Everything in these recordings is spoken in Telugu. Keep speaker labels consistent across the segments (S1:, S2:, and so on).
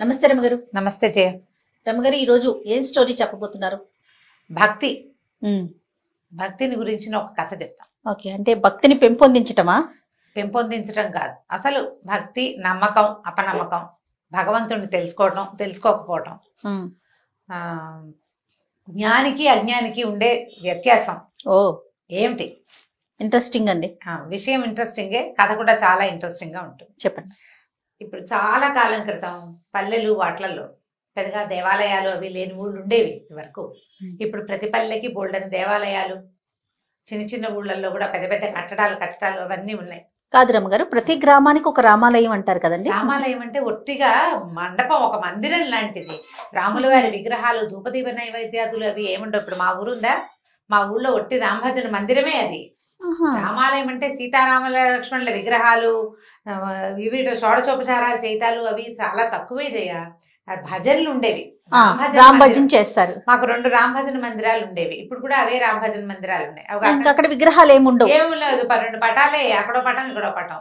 S1: నమస్తే రమగారు.
S2: నమస్తే జయ.
S1: రమగారు, ఈ రోజు ఏం స్టోరీ చెప్పబోతున్నారు?
S2: భక్తి. భక్తిని గురించిన ఒక కథ చెప్తాం.
S1: ఓకే, అంటే భక్తిని పెంపొందించటమా?
S2: పెంపొందించడం కాదు, అసలు భక్తి నమ్మకం అపనమ్మకం, భగవంతుడిని తెలుసుకోవటం తెలుసుకోకపోవటం, జ్ఞానికి అజ్ఞానికి ఉండే వ్యత్యాసం
S1: ఓ
S2: ఏమిటి?
S1: ఇంట్రెస్టింగ్ అండి.
S2: విషయం ఇంట్రెస్టింగే, కథ కూడా చాలా ఇంట్రెస్టింగ్ గా ఉంటుంది.
S1: చెప్పండి.
S2: ఇప్పుడు చాలా కాలం క్రితం పల్లెలు వాట్లలో పెద్దగా దేవాలయాలు అవి లేని ఊళ్ళు ఉండేవి వరకు. ఇప్పుడు ప్రతి పల్లెకి బోల్డని దేవాలయాలు, చిన్న చిన్న ఊళ్ళల్లో కూడా పెద్ద పెద్ద కట్టడాలు అవన్నీ ఉన్నాయి.
S1: కాదు రమగారు, ప్రతి గ్రామానికి ఒక రామాలయం అంటారు కదండి.
S2: రామాలయం అంటే ఒట్టిగా మండపం, ఒక మందిరం లాంటిది. రాముల వారి విగ్రహాలు, ధూపదీప నైవేద్యాదులు అవి ఏముండవు. ఇప్పుడు మా ఊరుందా, మా ఊళ్ళో ఒట్టి రామభజన మందిరమే అది. రామాలయం అంటే సీతారాముల లక్ష్మణుల విగ్రహాలు, వివిధ షోడశోపచారాలు చేయటాలు అవి చాలా తక్కువే చేయ. భజనలు ఉండేవి,
S1: రామ్ భజన చేస్తారు.
S2: మాకు 2 రామ్ భజన మందిరాలు ఉండేవి. ఇప్పుడు కూడా అవే రామ్ భజన మందిరాలు ఉన్నాయి.
S1: అక్కడ విగ్రహాలు ఏముండవు,
S2: ఏమి లేదు. 2 పటాలే, అక్కడో పటం ఇక్కడో పటం.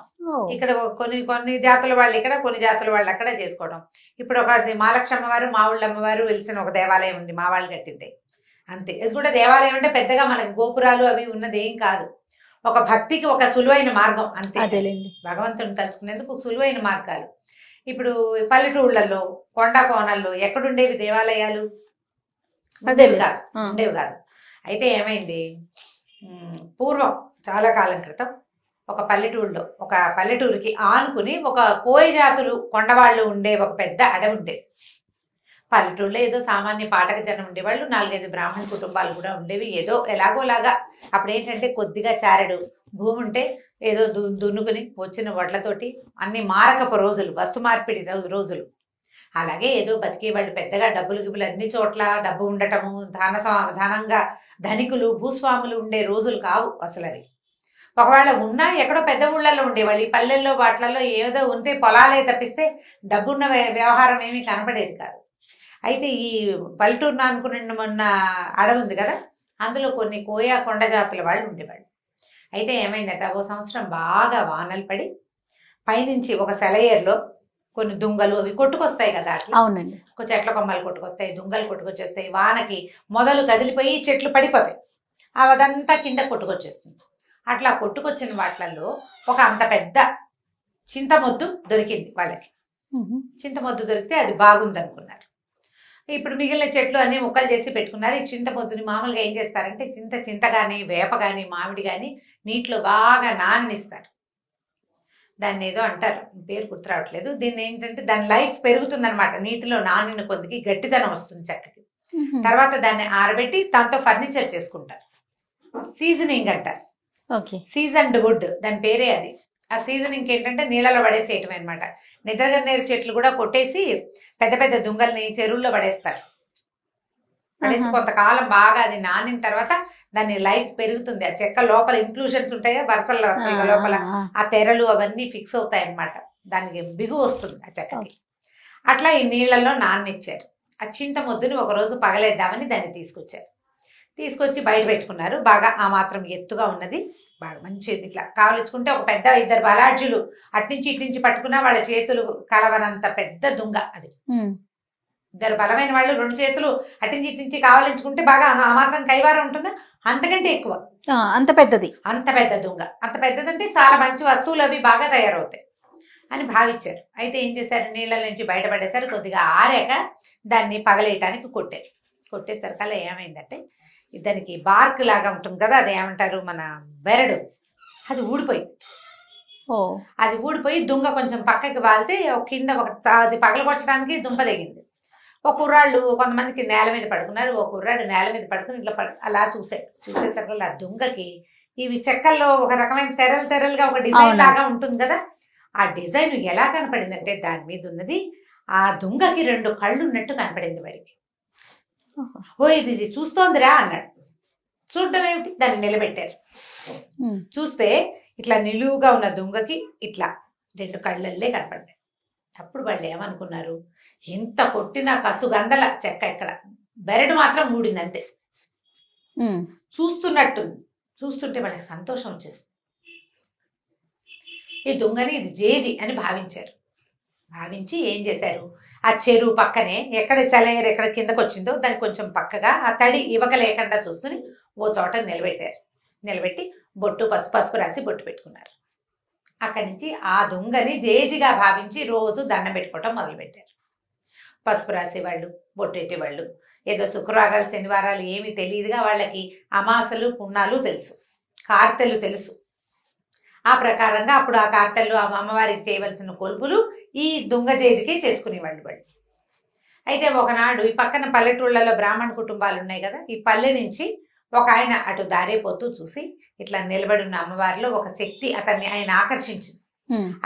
S2: ఇక్కడ కొన్ని జాతుల వాళ్ళు ఇక్కడ, కొన్ని జాతుల వాళ్ళు అక్కడ చేసుకోవడం. ఇప్పుడు ఒక మహాలక్ష్మి వారు, మా ఊళ్ళ అమ్మవారు వెలిసిన ఒక దేవాలయం ఉంది, మా వాళ్ళు కట్టింది అంతే. ఇది కూడా దేవాలయం అంటే పెద్దగా మనకి గోపురాలు అవి ఉన్నది ఏం కాదు. ఒక భక్తికి ఒక సులువైన మార్గం అంతే. భగవంతుని తలుచుకునేందుకు సులువైన మార్గాలు. ఇప్పుడు పల్లెటూళ్ళల్లో కొండ కోనల్లో ఎక్కడుండేవి దేవాలయాలు? ఉండేవి కాదు. అయితే ఏమైంది, పూర్వం చాలా కాలం క్రితం ఒక పల్లెటూరికి ఆనుకుని ఒక కోయ జాతులు కొండవాళ్ళు ఉండే ఒక పెద్ద అడవి ఉండేది. పల్లెటూళ్ళలో ఏదో సామాన్య పాఠక జనం ఉండేవాళ్ళు, 4-5 బ్రాహ్మణ కుటుంబాలు కూడా ఉండేవి. ఏదో ఎలాగోలాగా అప్పుడు ఏంటంటే కొద్దిగా చారెడు భూమి ఉంటే ఏదో దున్నుకుని వచ్చిన వడ్లతోటి అన్ని మారకపు రోజులు, వస్తు మార్పిడి రోజులు. అలాగే ఏదో బతికేవాళ్ళు. పెద్దగా డబ్బులు గిబ్బులు అన్ని చోట్ల డబ్బు ఉండటము, ధనంగా ధనికులు భూస్వాములు ఉండే రోజులు కావు అసలు అవి. ఒకవేళ ఉన్నా ఎక్కడో పెద్ద ఊళ్ళల్లో ఉండేవాళ్ళు. ఈ పల్లెల్లో వాటిలలో ఏదో ఉంటే పొలాలే తప్పిస్తే డబ్బున్న వ్యవహారం ఏమీ కనపడేది కాదు. అయితే ఈ పల్లెటూరును అనుకున్న మొన్న అడవి ఉంది కదా, అందులో కొన్ని కోయా కొండ జాతుల వాళ్ళు ఉండేవాళ్ళు. అయితే ఏమైందట, ఓ సంవత్సరం బాగా వానలు పడి పైనుంచి ఒక సెలయేరులో కొన్ని దుంగలు అవి కొట్టుకొస్తాయి కదా, అట్లా.
S1: అవునండి.
S2: చెట్ల కొమ్మలు కొట్టుకొస్తాయి, దుంగలు కొట్టుకొచ్చేస్తాయి. వానకి మొదలు కదిలిపోయి చెట్లు పడిపోతాయి, అదంతా కింద కొట్టుకొచ్చేస్తుంది. అట్లా కొట్టుకొచ్చిన వాటిల్లో ఒక అంత పెద్ద చింతమొద్దు దొరికింది వాళ్ళకి. చింతమొద్దు దొరికితే అది బాగుంది అనుకున్నారు. ఇప్పుడు మిగిలిన చెట్లు అన్ని ముక్కలు చేసి పెట్టుకున్నారు. ఈ చింతమొద్దుని మామూలుగా ఏం చేస్తారంటే చింత కానీ వేప కానీ మామిడి కానీ నీటిలో బాగా నాననిస్తారు. దాన్ని ఏదో అంటారు, పేరు గుర్తు రావట్లేదు. దీన్ని ఏంటంటే దాని లైఫ్ పెరుగుతుంది అనమాట. నీటిలో నానిన కొద్దికి గట్టిదనం వస్తుంది చెట్టుకి. తర్వాత దాన్ని ఆరబెట్టి దాంతో ఫర్నిచర్ చేసుకుంటారు. సీజనింగ్ అంటారు. సీజన్డ్ వుడ్ దాని పేరే అది. ఆ సీజనింగ్ ఏంటంటే నీళ్ళలో పడేసేయటమే అనమాట. నిద్రగన్నేరు చెట్లు కూడా కొట్టేసి పెద్ద పెద్ద దుంగల్ని చెరువుల్లో పడేస్తారు. పడేసి కొంతకాలం బాగా అది నానిన తర్వాత దాని లైఫ్ పెరుగుతుంది. ఆ చెక్క లోపల ఇంక్లూషన్స్ ఉంటాయా, వరుసల లోపల ఆ తెరలు అవన్నీ ఫిక్స్ అవుతాయి అనమాట. దానికి బిగు వస్తుంది ఆ చెక్కకి. అట్లా ఈ నీళ్లలో నాననిచ్చారు. ఆ చింతమొద్దుని ఒకరోజు పగలేద్దామని దాన్ని తీసుకొచ్చి బయట పెట్టుకున్నారు. బాగా ఆ మాత్రం ఎత్తుగా ఉన్నది, బాగా మంచిది. ఇట్లా కావలించుకుంటే ఒక పెద్ద 2 బలాఢ్యులు అట్నుంచి ఇట్నుంచి పట్టుకున్నా వాళ్ళ చేతులు కలవనంత పెద్ద దుంగ అది. 2 బలమైన వాళ్ళు 2 చేతులు అట్నుంచి ఇట్నుంచి కావలించుకుంటే బాగా ఆ మాత్రం కైవారం ఉంటుందా, అంతకంటే ఎక్కువ.
S1: అంత పెద్దది,
S2: అంత పెద్ద దుంగ. అంత పెద్దదంటే చాలా మంచి వస్తువులు అవి బాగా తయారవుతాయి అని భావించారు. అయితే ఏం చేశారు, నీళ్ళ నుంచి బయటపడేశారు. కొద్దిగా ఆరాక దాన్ని పగలేయటానికి కొట్టేసరికల్లా ఏమైందంటే దానికి బార్క్ లాగా ఉంటుంది కదా, అది ఏమంటారు మన బెరడు, అది ఊడిపోయి దుంగ కొంచెం పక్కకి వాళ్తే కింద అది పగలగొట్టడానికి దుంప తెగింది. ఒక కుర్రాళ్ళు కొంతమందికి నేల మీద పడుకున్నారు. ఒక కుర్రాడు నేల మీద పడుకుని ఇట్లా అలా చూసేసరికి ఆ దుంగకి ఇవి చెక్కల్లో ఒక రకమైన తెరలుగా ఒక డిజైన్ లాగా ఉంటుంది కదా, ఆ డిజైన్ ఎలా కనపడిందంటే దాని మీద ఉన్నది ఆ దుంగకి 2 కళ్ళు ఉన్నట్టు కనపడింది వాడికి. ఓ ఇది చూస్తోందిరా అన్నాడు. చూడటం ఏమిటి, దాన్ని నిలబెట్టారు. చూస్తే ఇట్లా నిలువుగా ఉన్న దుంగకి ఇట్లా 2 కళ్ళల్లే కనపడ్డాయి. అప్పుడు వాళ్ళు ఏమనుకున్నారు, ఎంత కొట్టినా కసుగందల చెక్క ఇక్కడ, బెరడు మాత్రం ఊడిందంతే. చూస్తుంటే వాళ్ళకి సంతోషం వచ్చేసింది. ఈ దుంగని ఇది జేజి అని భావించారు. భావించి ఏం చేశారు, ఆ చెరువు పక్కనే ఎక్కడ సెలయేరు ఎక్కడ కిందకు వచ్చిందో దానికి కొంచెం పక్కగా ఆ తడి ఇవక లేకుండా చూసుకుని ఓ చోట నిలబెట్టారు. నిలబెట్టి బొట్టు పసుపు రాసి బొట్టు పెట్టుకున్నారు. అక్కడి నుంచి ఆ దొంగని జేజిగా భావించి రోజు దండం పెట్టుకోవటం మొదలుపెట్టారు. పసుపు రాసేవాళ్ళు, బొట్టు పెట్టేవాళ్ళు. ఏదో శుక్రవారాలు శనివారాలు ఏమి తెలియదుగా వాళ్ళకి అమాసలు పున్నాలు తెలుసు, కార్తెలు తెలుసు. ఆ ప్రకారంగా అప్పుడు ఆ కార్తెలు అమ్మవారికి చేయవలసిన కొలుపులు ఈ దొంగ జేజికే చేసుకునేవాళ్ళు వాళ్ళు. అయితే ఒకనాడు ఈ పక్కన పల్లెటూళ్లలో బ్రాహ్మణ కుటుంబాలు ఉన్నాయి కదా, ఈ పల్లె నుంచి ఒక ఆయన అటు దారేపోతూ చూసి ఇట్లా నిలబడి ఉన్న అమ్మవారిలో ఒక శక్తి ఆయన ఆకర్షించింది.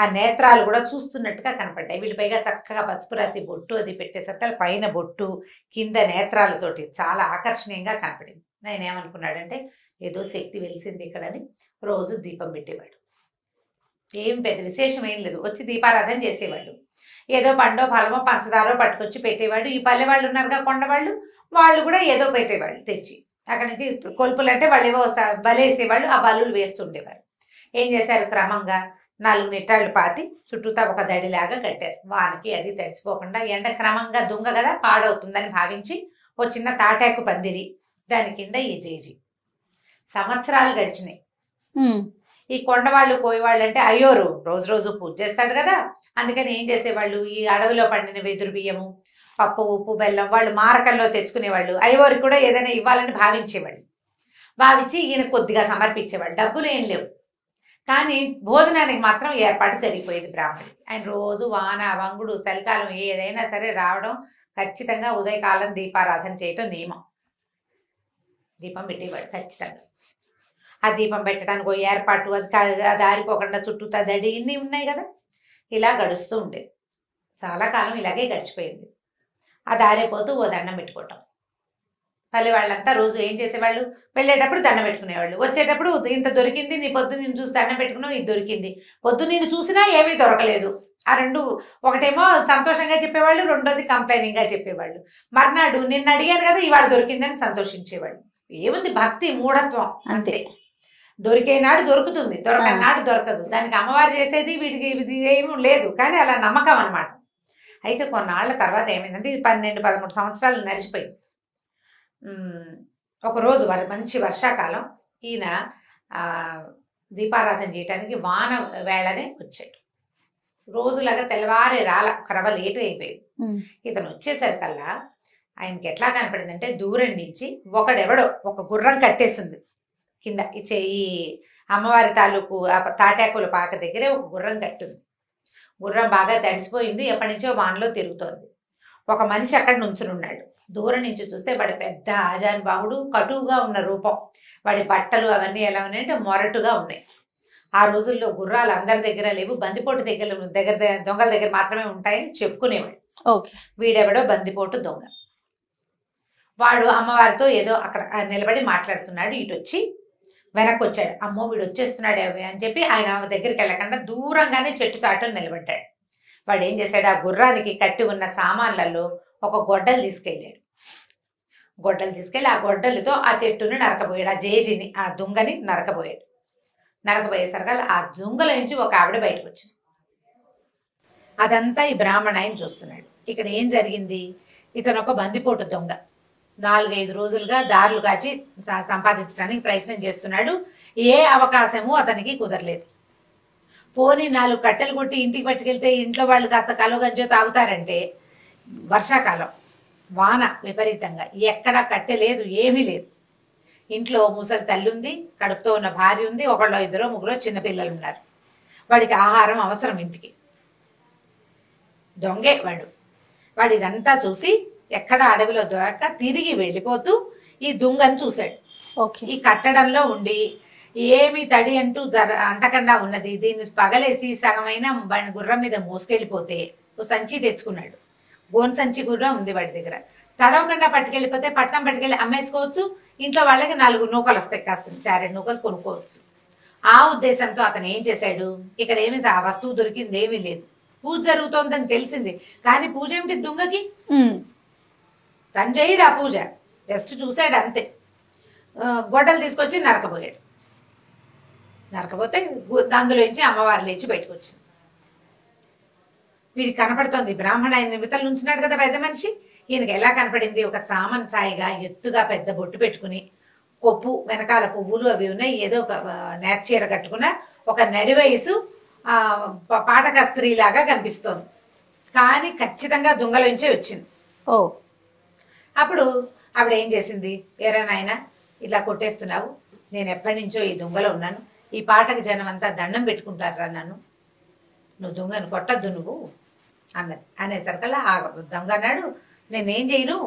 S2: ఆ నేత్రాలు కూడా చూస్తున్నట్టుగా కనపడ్డాయి. వీళ్ళు పైగా చక్కగా పసుపు రాసి బొట్టు అది పెట్టేసరికి పైన బొట్టు కింద నేత్రాలతోటి చాలా ఆకర్షణీయంగా కనపడింది. ఆయన ఏమనుకున్నాడంటే ఏదో శక్తి వెలిసింది ఇక్కడని రోజు దీపం పెట్టేవాడు. ఏం పెద్ద విశేషం ఏం లేదు, వచ్చి దీపారాధన చేసేవాడు. ఏదో పండో ఫలమో పంచదారో పట్టుకొచ్చి పెట్టేవాడు. ఈ పల్లె వాళ్ళు ఉన్నారుగా కొండవాళ్ళు, వాళ్ళు కూడా ఏదో పెట్టేవాళ్ళు తెచ్చి. అక్కడి నుంచి కొలుపులు అంటే వాళ్ళు ఏవో బలేసేవాళ్ళు, ఆ బలులు వేస్తుండేవారు. ఏం చేశారు, క్రమంగా 4 నిట్టాళ్ళు పాతి చుట్టూతా ఒక దడిలాగా కట్టారు. వానకి అది తడిసిపోకుండా, ఎండ క్రమంగా దొంగ కదా పాడవుతుందని భావించి ఓ చిన్న తాటాకు పందిరి, దాని కింద ఈ జేజి. సంవత్సరాలు గడిచినాయి. ఈ కొండవాళ్ళు పోయేవాళ్ళు అంటే అయ్యోరు రోజు రోజు పూజ చేస్తాడు కదా, అందుకని ఏం చేసేవాళ్ళు, ఈ అడవిలో పండిన వెదురు బియ్యము, పప్పు, ఉప్పు, బెల్లం వాళ్ళు మారకల్లో తెచ్చుకునేవాళ్ళు. అయ్యోరికి కూడా ఏదైనా ఇవ్వాలని భావించేవాళ్ళు. భావించి ఈయన కొద్దిగా సమర్పించేవాళ్ళు. డబ్బులు ఏం లేవు, కానీ భోజనానికి మాత్రం ఏర్పాటు జరిగిపోయేది బ్రాహ్మణుడికి. ఆయన రోజు వాన వంగుడు చలికాలం ఏదైనా సరే రావడం, ఖచ్చితంగా ఉదయకాలం దీపారాధన చేయటం నియమం. దీపం పెట్టేవాడు ఖచ్చితంగా. ఆ దీపం పెట్టడానికి ఓ ఏర్పాటు, అది ఆరిపోకుండా చుట్టూతా దడి ఇన్ని ఉన్నాయి కదా, ఇలా గడుస్తూ ఉండేది. చాలా కాలం ఇలాగే గడిచిపోయింది. ఆ దారిపోతూ ఓ దండం పెట్టుకోవటం. పల్లె వాళ్ళంతా రోజు ఏం చేసేవాళ్ళు, వెళ్ళేటప్పుడు దండం పెట్టుకునేవాళ్ళు, వచ్చేటప్పుడు ఇంత దొరికింది, నీ పొద్దు నేను చూసి దండం పెట్టుకున్నావు, ఇది దొరికింది. పొద్దు నేను చూసినా ఏమీ దొరకలేదు. ఆ రెండు, ఒకటేమో సంతోషంగా చెప్పేవాళ్ళు, రెండోది కంప్లైనింగ్గా చెప్పేవాళ్ళు. మర్నాడు నిన్ను అడిగాను కదా ఇవాళ దొరికిందని సంతోషించేవాళ్ళు. ఏముంది, భక్తి మూఢత్వం అంతే. దొరికే నాడు దొరుకుతుంది, దొరకని నాడు దొరకదు. దానికి అమ్మవారు చేసేది వీటికి ఇది ఏమీ లేదు, కానీ అలా నమ్మకం అనమాట. అయితే కొన్నాళ్ల తర్వాత ఏమైందంటే, ఇది 12-13 సంవత్సరాలు నడిచిపోయింది. ఒకరోజు మంచి వర్షాకాలం, ఈయన దీపారాధన చేయడానికి వాన వేళనే వచ్చాడు. రోజులాగా తెల్లవారే రాల, కరవ లేట్ అయిపోయింది. ఇతను వచ్చేసరికల్లా ఆయనకి ఎట్లా కనపడిందంటే, దూరం నుంచి ఒకడెవడో ఒక గుర్రం కట్టేసింది కింద. ఈ అమ్మవారి తాలూకు తాటాకుల పాక దగ్గరే ఒక గుర్రం కట్టుంది. గుర్రం బాగా తడిసిపోయింది, ఎప్పటి నుంచో వానలో తిరుగుతోంది. ఒక మనిషి అక్కడ నుంచునున్నాడు. దూరం నుంచి చూస్తే వాడి పెద్ద ఆజానుబాహుడు, కటువుగా ఉన్న రూపం. వాడి బట్టలు అవన్నీ ఎలా ఉన్నాయంటే మొరటుగా ఉన్నాయి. ఆ రోజుల్లో గుర్రాలు అందరి దగ్గర లేవు, బందిపోటు దగ్గర దొంగల దగ్గర మాత్రమే ఉంటాయని చెప్పుకునేవాడు. వీడెవడో బందిపోటు దొంగ. వాడు అమ్మవారితో ఏదో అక్కడ నిలబడి మాట్లాడుతున్నాడు. ఇటు వచ్చి వెనక్కి వచ్చాడు. అమ్మో వీడు వచ్చేస్తున్నాడు అని చెప్పి ఆయన దగ్గరికి వెళ్ళకుండా దూరంగానే చెట్టు చాటును నిలబడ్డాడు. వాడు ఏం చేశాడు, ఆ గుర్రానికి కట్టి ఉన్న సామాన్లలో ఒక గొడ్డలు తీసుకెళ్ళాడు. గొడ్డలు తీసుకెళ్ళి ఆ గొడ్డలతో ఆ చెట్టుని నరకబోయాడు. ఆ జేజిని, ఆ దుంగని నరకబోయాడు. నరకబోయేసరికి ఆ దుంగల నుంచి ఒక ఆవిడ బయటకు వచ్చింది. అదంతా ఈ బ్రాహ్మణ ఆయన చూస్తున్నాడు. ఇక్కడ ఏం జరిగింది, ఇతను ఒక బందిపోటు దొంగ. 4-5 రోజులుగా దారులు కాచి సంపాదించడానికి ప్రయత్నం చేస్తున్నాడు. ఏ అవకాశము అతనికి కుదరలేదు. పోనీ 4 కట్టెలు కొట్టి ఇంటికి పట్టుకెళ్తే ఇంట్లో వాళ్ళు కాస్త కలు గంజో తాగుతారంటే, వర్షాకాలం వాన విపరీతంగా, ఎక్కడా కట్టె లేదు, ఏమీ లేదు. ఇంట్లో ముసలి తల్లి ఉంది, కడుపుతో ఉన్న భార్య ఉంది, 1-2-3 చిన్నపిల్లలు ఉన్నారు. వాడికి ఆహారం అవసరం ఇంటికి. దొంగే వాడు ఇదంతా చూసి ఎక్కడ అడవిలో దొరక్క తిరిగి వెళ్ళిపోతూ ఈ దుంగను చూశాడు. ఈ కట్టడంలో ఉండి ఏమి తడి అంటూ అంటకుండా ఉన్నది, దీన్ని పగలేసి సగమైన గుర్రం మీద మోసుకెళ్ళిపోతే ఓ సంచి తెచ్చుకున్నాడు. గోన్ సంచి కూడా ఉంది వాడి దగ్గర. తడవకుండా పట్టుకెళ్ళిపోతే పట్నం పట్టుకెళ్ళి అమ్మేసుకోవచ్చు, ఇంట్లో వాళ్ళకి 4 నూకలు వస్తాయి, కాస్త 4 నూకలు కొనుక్కోవచ్చు. ఆ ఉద్దేశంతో అతను ఏం చేశాడు, ఇక్కడ ఏమి ఆ వస్తువు దొరికింది ఏమీ లేదు, పూజ జరుగుతోందని తెలిసింది, కానీ పూజ ఏమిటి దుంగకి, తను చేయడు ఆ పూజ, జస్ట్ చూశాడు అంతే. గొడ్డలు తీసుకొచ్చి నరకబోయాడు. నరకపోతే అందులోంచి అమ్మవారు లేచి బయటకు వచ్చింది. వీడికి కనపడుతోంది బ్రాహ్మణ ఆయన నిమిత్తలు ఉంచున్నాడు కదా పెద్ద మనిషి. ఈయనకి ఎలా కనపడింది? ఒక చామన్ ఛాయిగా ఎత్తుగా పెద్ద బొట్టు పెట్టుకుని, కొప్పు వెనకాల పువ్వులు అవి ఉన్నాయి, ఏదో ఒక నేర్చీర కట్టుకున్న ఒక నడి వయసు పాటక స్త్రీలాగా కనిపిస్తోంది. కానీ ఖచ్చితంగా దొంగలోంచే వచ్చింది.
S1: ఓ
S2: అప్పుడు ఆవిడ ఏం చేసింది? ఏరా నాయన ఇట్లా కొట్టేస్తున్నావు, నేను ఎప్పటి నుంచో ఈ దొంగలో ఉన్నాను, ఈ పాటకు జనం అంతా దండం పెట్టుకుంటారా నన్ను, నువ్వు దొంగను కొట్టద్దు నువ్వు అన్నది. అనేసరికల్లా ఆ దొంగ అన్నాడు, నేనేం చేయను,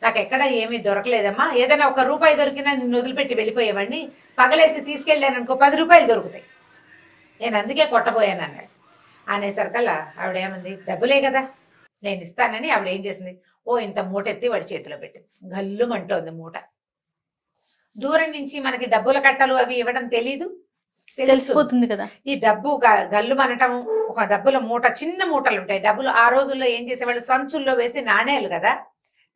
S2: నాకు ఎక్కడ ఏమీ దొరకలేదమ్మా, ఏదైనా ₹1 దొరికినా నిన్ను వదిలిపెట్టి వెళ్ళిపోయేవాడిని, పగలేసి తీసుకెళ్ళాను అనుకో ₹10 దొరుకుతాయి, నేను అందుకే కొట్టబోయాను అన్నాడు. అనేసరికల్లా ఆవిడేమంది, డబ్బులే కదా నేను ఇస్తానని ఆవిడ ఏం చేసింది, ఓ ఇంత మూట ఎత్తి వాడి చేతిలో పెట్టింది. గల్లుమంటోంది మూట. దూరం నుంచి మనకి డబ్బుల కట్టలు అవి ఇవ్వడం తెలీదు,
S1: తెలిసిపోతుంది కదా.
S2: ఈ డబ్బు గల్లు మనటం, ఒక డబ్బుల మూట, చిన్న మూటలు ఉంటాయి డబ్బులు. ఆ రోజుల్లో ఏం చేసేవాళ్ళు, సంచుల్లో వేసి నాణేలు కదా.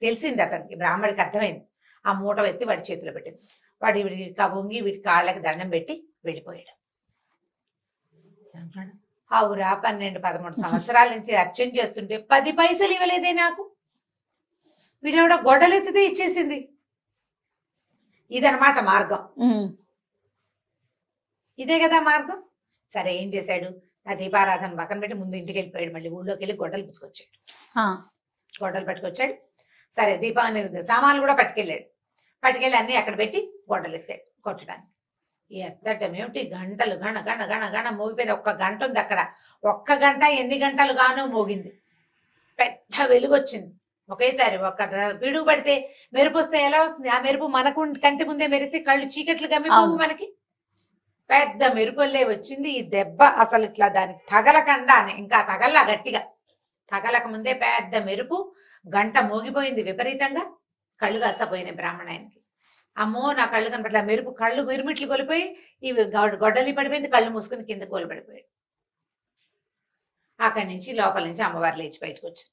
S2: తెలిసింది అతనికి, బ్రాహ్మడికి అర్థమైంది. ఆ మూట ఎత్తి వాడి చేతిలో పెట్టింది. వాడు వీడికి వంగి వీడి కాళ్ళకి దండం పెట్టి వెళ్ళిపోయాడు. ఆవురా 12-13 సంవత్సరాల నుంచి అర్చన చేస్తుంటే 10 పైసలు ఇవ్వలేదే నాకు, వీడెవడ గొడ్డలెత్తితే ఇచ్చేసింది. ఇదనమాట మార్గం. ఇదే కదా మార్గం. సరే ఏం చేశాడు, ఆ దీపారాధన పక్కన పెట్టి ముందు ఇంటికి వెళ్ళిపోయాడు. మళ్ళీ ఊళ్ళోకి వెళ్ళి గొడ్డలు పుచ్చుకొచ్చాడు. గొడ్డలు పట్టుకొచ్చాడు. సరే దీపాన్ని సామాన్లు కూడా పట్టుకెళ్ళాడు. పట్టుకెళ్ళి అన్ని అక్కడ పెట్టి గొడ్డలు ఎత్తాడు కొట్టడానికి. ఎత్తటం ఏమిటి, గంటలు గణ గణ గణ గణ మోగిపోయింది. 1 గంట ఉంది అక్కడ. 1 గంట ఎన్ని గంటలు గానో మోగింది. పెద్ద వెలుగు వచ్చింది ఒకేసారి. ఒక్క పిడుగు పడితే మెరుపు వస్తే ఎలా వస్తుంది, ఆ మెరుపు మనకు కంటి ముందే మెరిస్తే కళ్ళు చీకట్లు గమ్మిపోవు మనకి. పెద్ద మెరుపుల్లే వచ్చింది. ఈ దెబ్బ అసలు ఇట్లా దానికి తగలకుండా, ఇంకా తగల్లా గట్టిగా తగలక ముందే పెద్ద మెరుపు, గంట మోగిపోయింది విపరీతంగా. కళ్ళు కాసపోయినాయి బ్రాహ్మణానికి. అమ్మో నా కళ్ళు కనపట్ల, మెరుపు కళ్ళు మిరుమిట్లు కొలిపోయి ఈ గొడ్డలి పడిపోయింది. కళ్ళు మూసుకుని కింద కోలు పడిపోయాడు. అక్కడి నుంచి లోపల నుంచి అమ్మవారు లేచి బయటకు వచ్చింది.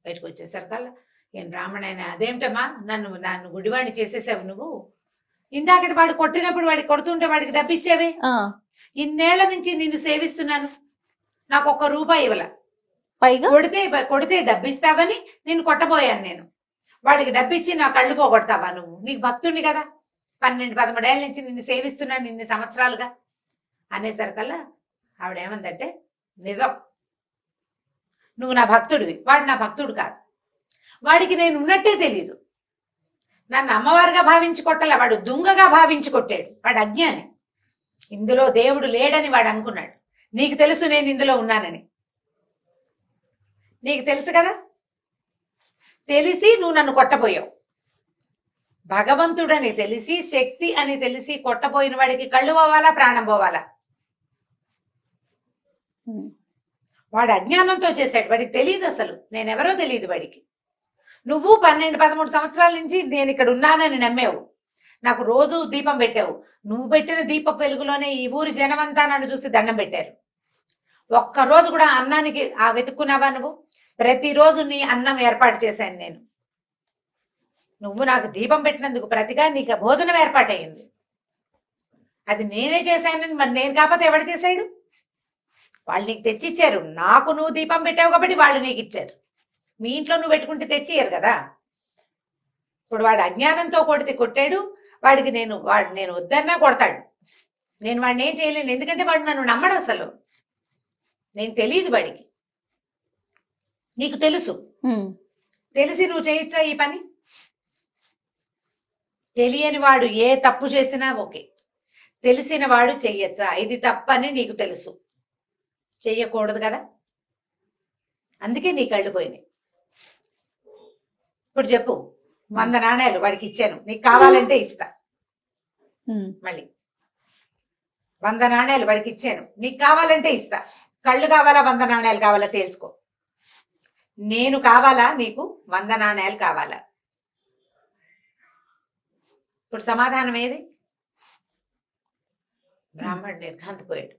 S2: బయటకు వచ్చేసరికల్లా ఏం బ్రాహ్మణైనా, అదేమిటమ్మా నన్ను గుడివాడిని చేసేసావు నువ్వు, ఇందాకటి వాడు కొట్టినప్పుడు వాడికి కొడుతుంటే వాడికి డబ్బిచ్చేవే, ఇన్నేళ్ల నుంచి నిన్ను సేవిస్తున్నాను, నాకు ₹1 ఇవ్వాల, పైగా కొడితే డబ్బిస్తావని నిన్ను కొట్టబోయాను నేను, వాడికి డబ్బిచ్చి నా కళ్ళు పోగొడతావా నువ్వు, నీకు భక్తుడిని కదా, 12-13 ఏళ్ళ నుంచి నిన్ను సేవిస్తున్నాను ఇన్ని సంవత్సరాలుగా అనేసరికల్లా ఆవిడేమందంటే, నిజం నువ్వు నా భక్తుడివి, వాడు నా భక్తుడు కాదు, వాడికి నేను ఉన్నట్టే తెలీదు, నన్ను అమ్మవారిగా భావించి కొట్టలే, వాడు దొంగగా భావించి కొట్టాడు, వాడు అజ్ఞాని, ఇందులో దేవుడు లేడని వాడు అనుకున్నాడు, నీకు తెలుసు నేను ఇందులో ఉన్నానని, నీకు తెలుసు కదా, తెలిసి నువ్వు నన్ను కొట్టబోయావు, భగవంతుడని తెలిసి శక్తి అని తెలిసి కొట్టబోయిన వాడికి కళ్ళు పోవాలా ప్రాణం పోవాలా, వాడు అజ్ఞానంతో చేశాడు, వాడికి తెలియదు అసలు నేనెవరో తెలియదు వాడికి, నువ్వు 12-13 సంవత్సరాల నుంచి నేను ఇక్కడ ఉన్నానని నమ్మావు, నాకు రోజు దీపం పెట్టావు, నువ్వు పెట్టిన దీపపు వెలుగులోనే ఈ ఊరి జనమంతా నన్ను చూసి దండం పెట్టారు, ఒక్కరోజు కూడా అన్నానికి వెతుక్కున్నావా నువ్వు, ప్రతిరోజు నీ అన్నం ఏర్పాటు చేశాను నేను, నువ్వు నాకు దీపం పెట్టినందుకు ప్రతిగా నీకు భోజనం ఏర్పాటయ్యింది, అది నేనే చేశానని మరి నేను కాకపోతే ఎవడు చేశాడు, వాళ్ళు నీకు తెచ్చిచ్చారు, నాకు నువ్వు దీపం పెట్టావు కాబట్టి వాళ్ళు నీకు ఇచ్చారు, మీ ఇంట్లో నువ్వు పెట్టుకుంటే తెచ్చియ్యరు కదా, ఇప్పుడు వాడు అజ్ఞానంతో కొట్టాడు, వాడికి నేను వద్దన్నా కొడతాడు, నేను వాడిని ఏం చేయలేను, ఎందుకంటే వాడు నన్ను నమ్మడు అసలు, నేను తెలియదు వాడికి, నీకు తెలుసు, తెలిసి నువ్వు చేయొచ్చా ఈ పని, తెలియని వాడు ఏ తప్పు చేసినా ఓకే, తెలిసిన వాడు చెయ్యొచ్చా, ఇది తప్పని నీకు తెలుసు, చెయ్యకూడదు కదా, అందుకే నీ కళ్ళు పోయినాయి, ఇప్పుడు చెప్పు 100 నాణేలు వాడికి ఇచ్చాను, నీకు కావాలంటే ఇస్తా, మళ్ళీ 100 నాణేలు వాడికి ఇచ్చాను, నీకు కావాలంటే ఇస్తా, కళ్ళు కావాలా 100 నాణేలు కావాలా తేల్చుకో, నేను కావాలా నీకు 100 నాణేలు కావాలా, ఇప్పుడు సమాధానం ఏది, బ్రాహ్మణుడు నిర్ఘాంతపోయాడు,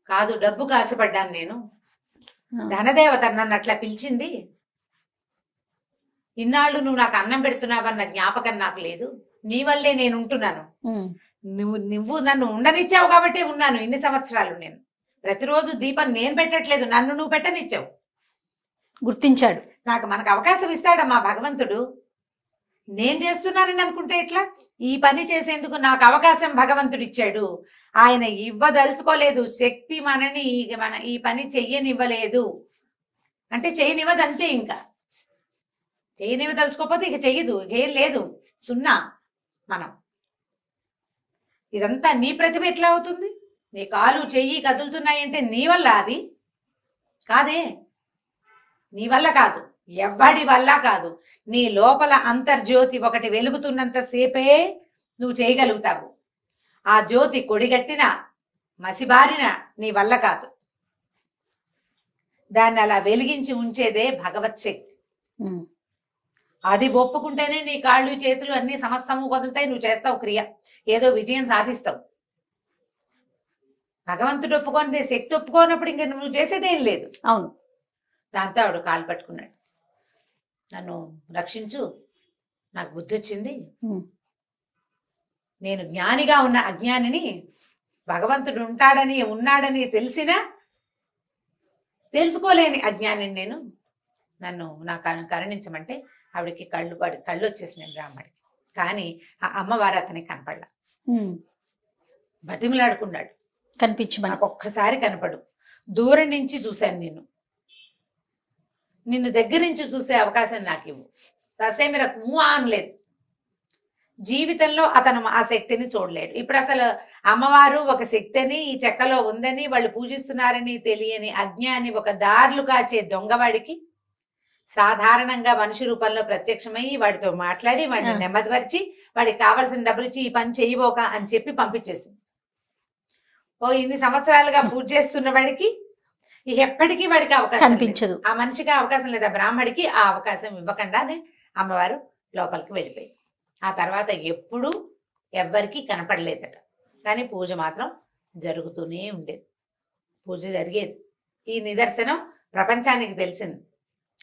S2: కాదు డబ్బుకు ఆశపడ్డాను నేను, ధనదేవత నన్ను అట్లా పిలిచింది, ఇన్నాళ్ళు నువ్వు నాకు అన్నం పెడుతున్నావన్న జ్ఞాపకం నాకు లేదు, నీ వల్లే నేను ఉంటున్నాను, నువ్వు నన్ను ఉండనిచ్చావు కాబట్టి ఉన్నాను ఇన్ని సంవత్సరాలు, నేను ప్రతిరోజు దీపం నేను పెట్టట్లేదు, నన్ను నువ్వు పెట్టనిచ్చావు.
S1: గుర్తించాడు.
S2: మనకు అవకాశం ఇస్తాడమ్మా భగవంతుడు. నేను చేస్తున్నానని అనుకుంటే ఎట్లా? ఈ పని చేసేందుకు నాకు అవకాశం భగవంతుడు ఇచ్చాడు. ఆయన ఇవ్వదలుచుకోలేదు. శక్తి మనని ఈ పని చెయ్యనివ్వలేదు అంటే చెయ్యనివ్వదు, అంతే. ఇంకా చెయ్యనివ్వదలుచుకోకపోతే ఇక చెయ్యదు, ఏం లేదు, సున్నా. మనం ఇదంతా నీ ప్రతిభ ఎట్లా అవుతుంది? నీ కాలు చెయ్యి కదులుతున్నాయంటే నీ వల్ల? అది కాదే, నీ వల్ల కాదు, ఎవ్వడి వల్ల కాదు. నీ లోపల అంతర్జ్యోతి ఒకటి వెలుగుతున్నంత సేపే నువ్వు చేయగలుగుతావు. ఆ జ్యోతి కొడిగట్టిన మసిబారిన నీ వల్ల కాదు. దాన్ని అలా వెలిగించి ఉంచేదే భగవత్ శక్తి. అది ఒప్పుకుంటేనే నీ కాళ్ళు చేతులు అన్ని సమస్తము వదులుతాయి, నువ్వు చేస్తావు క్రియ, ఏదో విజయం సాధిస్తావు. భగవంతుడు ఒప్పుకోనిదే, శక్తి ఒప్పుకోనప్పుడు ఇంక నువ్వు చేసేదేం లేదు.
S1: అవును.
S2: దాంతో ఆవిడ కాళ్ళు పట్టుకున్నాడు. నన్ను రక్షించు, నాకు బుద్ధి వచ్చింది. నేను జ్ఞానిగా ఉన్న అజ్ఞానిని, భగవంతుడు ఉన్నాడని తెలిసినా తెలుసుకోలేని అజ్ఞానిని నేను, నన్ను కరుణించమంటే ఆవిడకి కళ్ళు వచ్చేసినాయి బ్రాహ్మడికి. కానీ ఆ అమ్మవారు అతనికి కనపడలా. బతిమలాడుకున్నాడు,
S1: కనిపించమని.
S2: నాకు ఒక్కసారి కనపడు, దూరం నుంచి చూశాను నిన్ను దగ్గర నుంచి చూసే అవకాశం నాకు ఇవ్వు. ససేమిరకు అనలేదు. జీవితంలో అతను ఆ శక్తిని చూడలేడు. ఇప్పుడు అసలు అమ్మవారు ఒక శక్తిని ఈ చెక్కలో ఉందని వాళ్ళు పూజిస్తున్నారని తెలియని అజ్ఞాని, ఒక దారులు కాచే దొంగవాడికి సాధారణంగా మనిషి రూపంలో ప్రత్యక్షమై వాడితో మాట్లాడి వాడిని నెమ్మదిపరిచి వాడికి కావాల్సిన డబ్బులు ఇచ్చి ఈ పని చేయబోక అని చెప్పి పంపించేసింది. ఇన్ని సంవత్సరాలుగా పూజ చేస్తున్న వాడికి ఎప్పటికీ వాడికి అవకాశం
S1: కనిపించదు.
S2: ఆ మనిషికి అవకాశం లేదా, బ్రాహ్మడికి ఆ అవకాశం ఇవ్వకుండానే అమ్మవారు లోపలికి వెళ్ళిపోయి ఆ తర్వాత ఎప్పుడూ ఎవ్వరికీ కనపడలేదట. కానీ పూజ మాత్రం జరుగుతూనే ఉండేది, పూజ జరిగేది. ఈ నిదర్శనం ప్రపంచానికి తెలిసింది.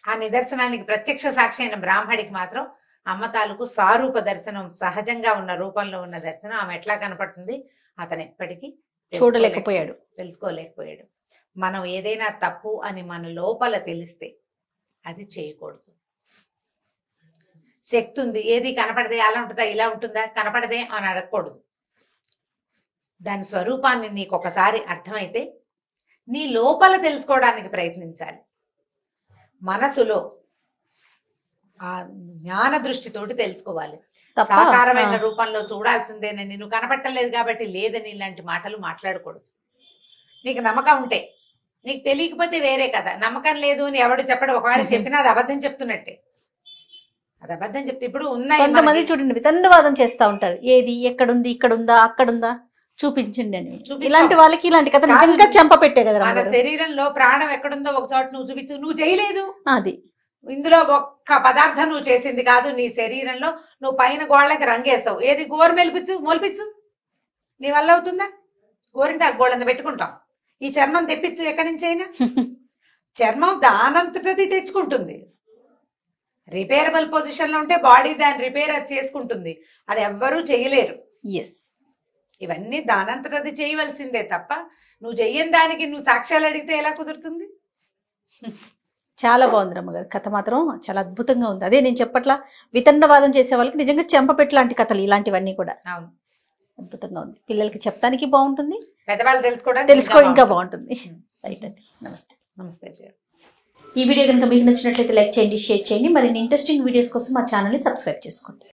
S2: ఆ నిదర్శనానికి ప్రత్యక్ష సాక్షి అయిన బ్రాహ్మడికి మాత్రం అమ్మ తాలూకు సారూప దర్శనం, సహజంగా ఉన్న రూపంలో ఉన్న దర్శనం ఆమె ఎట్లా కనపడుతుంది అతను ఎప్పటికీ
S1: చూడలేకపోయాడు,
S2: తెలుసుకోలేకపోయాడు. మనం ఏదైనా తప్పు అని మన లోపల తెలిస్తే అది చేయకూడదు. శక్తి ఉంది, ఏది కనపడదే, అలా ఉంటుందా ఇలా ఉంటుందా, కనపడదే అని అడగకూడదు. దాని స్వరూపాన్ని నీకు ఒకసారి అర్థమైతే నీ లోపల తెలుసుకోవడానికి ప్రయత్నించాలి. మనసులో ఆ జ్ఞాన దృష్టితోటి తెలుసుకోవాలి. సాకారమైన రూపంలో చూడాల్సిందేనని, నువ్వు కనపట్టలేదు కాబట్టి లేదని ఇలాంటి మాటలు మాట్లాడకూడదు. నీకు నమ్మకం ఉంటే, నీకు తెలియకపోతే వేరే కదా. నమ్మకం లేదు అని ఎవడు చెప్పడు. ఒకవేళ చెప్పినా అది అబద్ధం చెప్తున్నట్టే, అది అబద్ధం చెప్తే. ఇప్పుడు ఉన్నాయి
S1: కొంతమంది చూడండి వితండవాదం చేస్తా ఉంటారు, ఏది ఎక్కడుంది, ఇక్కడుందా, అక్కడుందా, చూపించండి అని. ఇలాంటి వాళ్ళకి ఇలాంటి కథ నిజంగా చెంప పెట్టే కదా.
S2: మన శరీరంలో ప్రాణం ఎక్కడుందో ఒక చోట నువ్వు చూపించు, నువ్వు చేయలేదు.
S1: అది
S2: ఇందులో ఒక్క పదార్థం నువ్వు చేసింది కాదు. నీ శరీరంలో నువ్వు పైన గోళ్ళకి రంగేస్తావు, ఏది గోరు మొలిపించు, నీ వల్ల అవుతుందా? గోరింట గోళ్ళని పెట్టుకుంటాం. ఈ చర్మం తెప్పించు ఎక్కడి నుంచి అయినా. చర్మం దానంతటది తెచ్చుకుంటుంది. రిపేరబుల్ పొజిషన్ లో ఉంటే బాడీ దాన్ని రిపేర్ చేసుకుంటుంది. అది ఎవ్వరూ చేయలేరు. ఇవన్నీ దానంతటది చేయవలసిందే తప్ప నువ్వు చెయ్యని దానికి నువ్వు సాక్ష్యాలు అడిగితే ఎలా కుదురుతుంది?
S1: చాలా బాగుంది రమ్మగారు, కథ మాత్రం చాలా అద్భుతంగా ఉంది. అదే నేను చెప్పట్లా, వితండవాదం చేసే వాళ్ళకి నిజంగా చెంపపెట్టు లాంటి కథలు ఇలాంటివన్నీ కూడా. అవును, అద్భుతంగా ఉంది. పిల్లలకి చెప్తానికి బాగుంటుంది,
S2: పెద్దవాళ్ళు తెలుసుకో
S1: ఇంకా బాగుంటుంది. రైట్ అండి, నమస్తే.
S2: నమస్తే.
S1: ఈ వీడియో కనుక మీకు నచ్చినట్లయితే లైక్ చేయండి, షేర్ చేయండి. మరిన్ని ఇంట్రెస్టింగ్ వీడియోస్ కోసం మా ఛానల్ని సబ్స్క్రైబ్ చేసుకోండి.